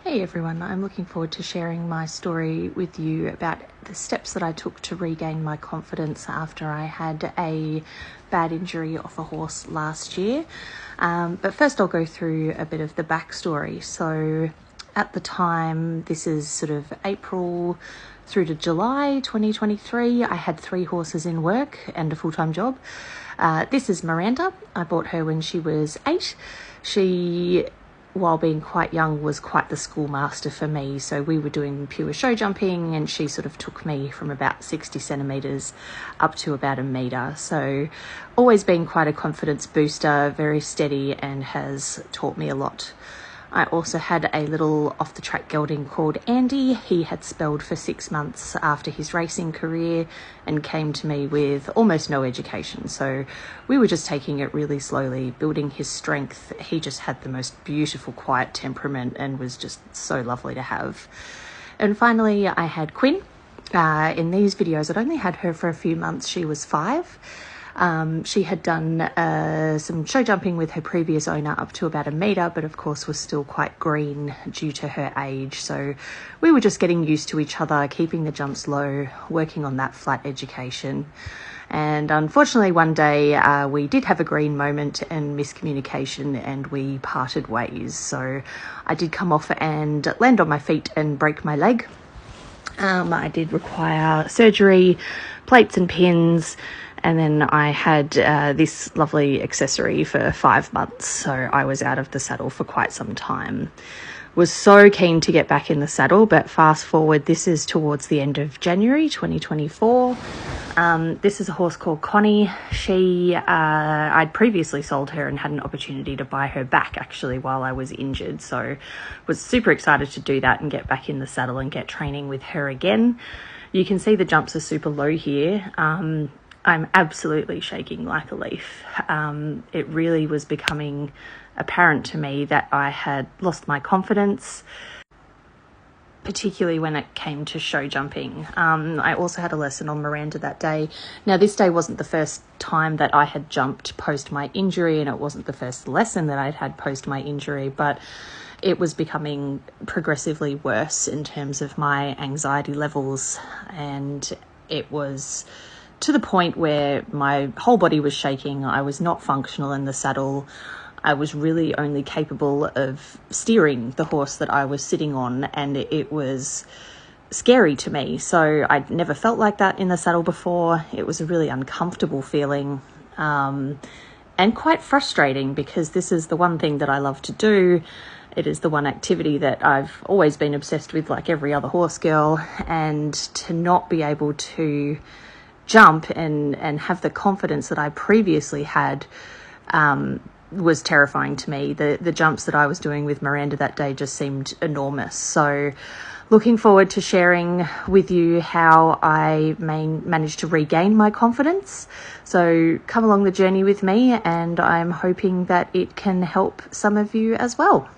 Hey everyone, I'm looking forward to sharing my story with you about the steps that I took to regain my confidence after I had a bad injury off a horse last year. But first I'll go through a bit of the backstory. So at the time, this is sort of April through to July 2023, I had 3 horses in work and a full-time job. This is Miranda. I bought her when she was 8. She, while being quite young, was quite the schoolmaster for me. So we were doing pure show jumping and she sort of took me from about 60 centimetres up to about a metre. So always been quite a confidence booster, very steady, and has taught me a lot. I also had a little off-the-track gelding called Andy. He had spelled for 6 months after his racing career and came to me with almost no education. So we were just taking it really slowly, building his strength. He just had the most beautiful, quiet temperament and was just so lovely to have. And finally, I had Quinn. In these videos, I'd only had her for a few months. She was 5. She had done some show jumping with her previous owner up to about a metre, but of course was still quite green due to her age. So we were just getting used to each other, keeping the jumps low, working on that flat education. And unfortunately, one day we did have a green moment and miscommunication and we parted ways. So I did come off and land on my feet and break my leg. I did require surgery, plates and pins, and then I had this lovely accessory for 5 months. So I was out of the saddle for quite some time. Was so keen to get back in the saddle, but fast forward, this is towards the end of January 2024. This is a horse called Connie. I'd previously sold her and had an opportunity to buy her back actually while I was injured. So was super excited to do that and get back in the saddle and get training with her again. You can see the jumps are super low here. I'm absolutely shaking like a leaf. It really was becoming apparent to me that I had lost my confidence, particularly when it came to show jumping. I also had a lesson on Miranda that day. Now, this day wasn't the first time that I had jumped post my injury, and it wasn't the first lesson that I'd had post my injury, but it was becoming progressively worse in terms of my anxiety levels, and it was to the point where my whole body was shaking. I was not functional in the saddle. I was really only capable of steering the horse that I was sitting on, and it was scary to me. So I'd never felt like that in the saddle before. It was a really uncomfortable feeling, and quite frustrating, because this is the one thing that I love to do. It is the one activity that I've always been obsessed with, like every other horse girl, and to not be able to jump and have the confidence that I previously had was terrifying to me. The jumps that I was doing with Miranda that day just seemed enormous. So looking forward to sharing with you how I managed to regain my confidence. So come along the journey with me, and I'm hoping that it can help some of you as well.